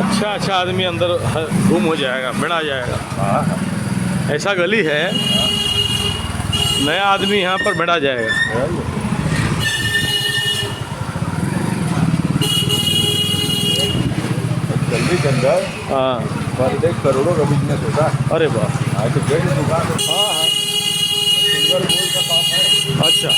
अच्छा अच्छा आदमी अंदर गुम हो जाएगा, मिला जाएगा। हाँ हाँ। ऐसा गली है, नया आदमी यहाँ पर मिला जाएगा। जल्दी जंगल हाँ। पर डे करोड़ों का बिजनेस होता है। अरे वाह। हाँ तो गए दुकान हाँ हाँ। सिल्वर गोल्ड का काम है। अच्छा।